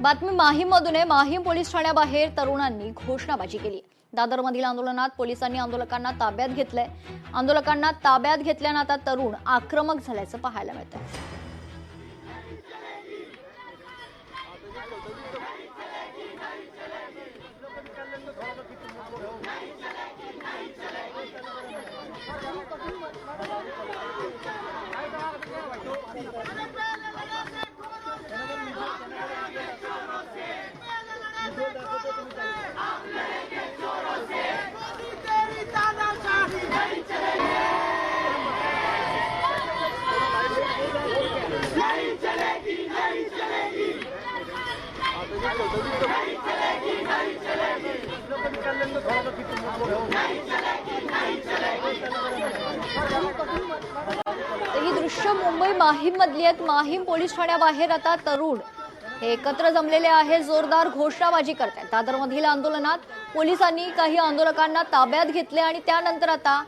बातमी माहीममधून आहे। माहीम पोलीस ठाण्याबाहेर तरुणांनी घोषणाबाजी केली। दादरमधील आंदोलनात पोलिसांनी आंदोलकांना ताब्यात घेतलंय। आंदोलकांना ताब्यात घेतल्यानं आता तरुण आक्रमक झाल्याचं पाहायला मिळतंय। ही दृश्य मुंबई माहीम मधली आहेत। माहीम पोलीस ठाण्याबाहेर आता तरुण हे एकत्र जमलेले आहे, जोरदार घोषणाबाजी करतात। दादरमधील आंदोलनात पोलिसांनी काही आंदोलकांना ताब्यात घेतले आणि त्यानंतर आता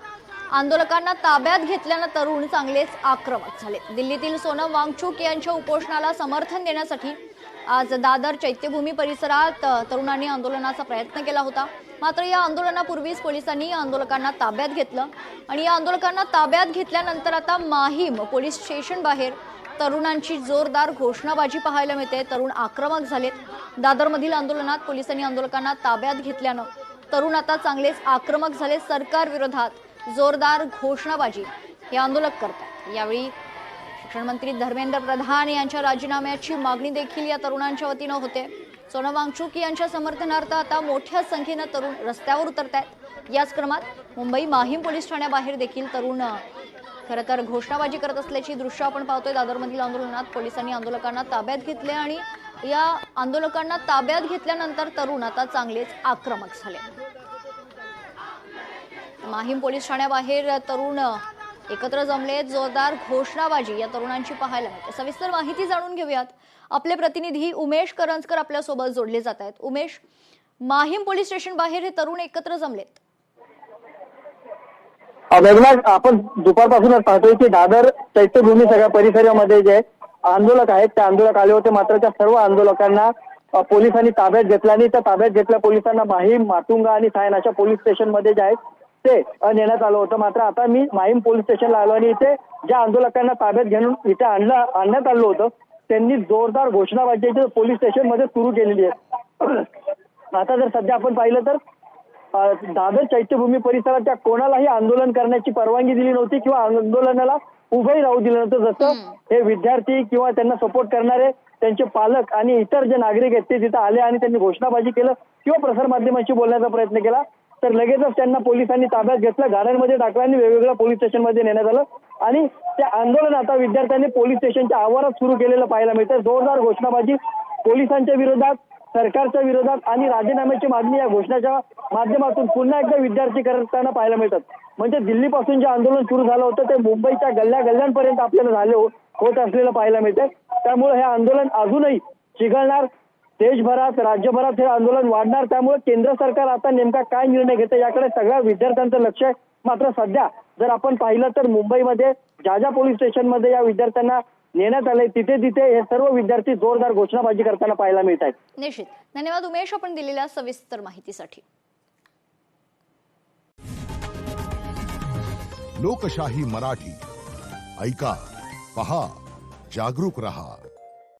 आंदोलकांना ताब्यात घेतल्यानं तरुण चांगलेच आक्रमक झाले। दिल्लीतील सोनम वांगचुक यांच्या उपोषणाला समर्थन देण्यासाठी आज दादर चैत्यभूमी परिसरात तरुणांनी आंदोलनाचा प्रयत्न केला होता। मात्र या आंदोलनापूर्वीच पोलिसांनी आंदोलकांना ताब्यात घेतलं आणि या आंदोलकांना ताब्यात घेतल्यानंतर आता माहीम पोलीस स्टेशन बाहेर तरुणांची जोरदार घोषणाबाजी पाहायला मिळते। तरुण आक्रमक झालेत। दादरमधील आंदोलनात पोलिसांनी आंदोलकांना ताब्यात घेतल्यानं तरुण आता चांगलेच आक्रमक झाले। सरकार विरोधात जोरदार घोषणाबाजी हे आंदोलक करतात। यावेळी शिक्षण मंत्री धर्मेंद्र प्रधान यांच्या राजीनाम्याची मागणी देखील या तरुणांच्या वतीनं होते। सोनम वांगचुक यांच्या समर्थनार्थ आता मोठ्या संख्येनं तरुण रस्त्यावर उतरतात। याच क्रमात मुंबई माहीम पोलीस ठाण्याबाहेर देखील तरुण खरं तर घोषणाबाजी करत असल्याची दृश्य आपण पाहतोय। दादरमधील आंदोलनात पोलिसांनी आंदोलकांना ताब्यात घेतले आणि या आंदोलकांना ताब्यात घेतल्यानंतर तरुण आता चांगलेच आक्रमक झाले। माहीम पोलीस ठाण्याबाहेर तरुण एकत्र जमले, जोरदार घोषणाबाजी या तरुणांची पाहायला मिळते। सविस्तर माहिती जाणून घेऊयात। आपले प्रतिनिधी उमेश करंजकर आपल्या सोबत जोडले जात आहेत। उमेश, माहीम पोलीस स्टेशन बाहेर हे तरुण एकत्र जमलेत। आपण दुपारपासूनच पाहतोय की दादर चैत्यभूमी सगळ्या परिसरामध्ये जे आंदोलक आहेत ते आंदोलक आले होते। मात्र त्या सर्व आंदोलकांना पोलिसांनी ताब्यात घेतलं आणि त्या ताब्यात घेतल्या पोलिसांना माहीम, माटुंगा आणि सायन अशा पोलीस स्टेशनमध्ये जे आहेत ते नेण्यात आलं होतं। मात्र आता मी माहीम पोलीस स्टेशनला आलो आणि इथे ज्या आंदोलकांना ताब्यात घेऊन इथे आणण्यात आलं होतं त्यांनी जोरदार घोषणाबाजी पोलीस स्टेशनमध्ये सुरू केलेली आहे। आता जर सध्या आपण पाहिलं तर दादर चैत्यभूमी परिसरात त्या कोणालाही आंदोलन करण्याची परवानगी दिली नव्हती किंवा आंदोलनाला उभंही राहू दिलं नव्हतं। जसं हे विद्यार्थी किंवा त्यांना सपोर्ट करणारे त्यांचे पालक आणि इतर जे नागरिक आहेत ते तिथे आले आणि त्यांनी घोषणाबाजी केलं किंवा प्रसारमाध्यमांशी बोलण्याचा प्रयत्न केला तर लगेचच त्यांना पोलिसांनी ताब्यात घेतलं, गाड्यांमध्ये टाकलं आणि वेगवेगळ्या पोलीस स्टेशनमध्ये नेण्यात आलं आणि ते आंदोलन आता विद्यार्थ्यांनी पोलीस स्टेशनच्या आवारात सुरू केलेलं पाहायला मिळतं। जोरदार घोषणाबाजी पोलिसांच्या विरोधात, सरकारच्या विरोधात आणि राजीनाम्याची मागणी या घोषणाच्या माध्यमातून पुन्हा एकदा विद्यार्थी करताना पाहायला मिळतात। म्हणजे दिल्लीपासून जे आंदोलन सुरू झालं होतं ते मुंबईच्या गल्ल्यांपर्यंत आपल्याला झाले होत असलेलं पाहायला मिळतंय। त्यामुळे हे आंदोलन अजूनही चिघळणार, देशभरात राज्यभरात हे आंदोलन वाढणार। त्यामुळे केंद्र सरकार आता नेमका काय निर्णय घेते याकडे सगळ्या विद्यार्थ्यांचं लक्ष आहे। मात्र सध्या जर आपण पाहिलं तर मुंबईमध्ये ज्या पोलीस स्टेशनमध्ये या विद्यार्थ्यांना नेण्यात आले तिथे हे सर्व विद्यार्थी जोरदार घोषणाबाजी करताना पाहायला मिळत आहेत। निश्चित धन्यवाद उमेश, आपण दिलेल्या सविस्तर माहितीसाठी। लोकशाही मराठी ऐका, पहा, जागरूक रहा।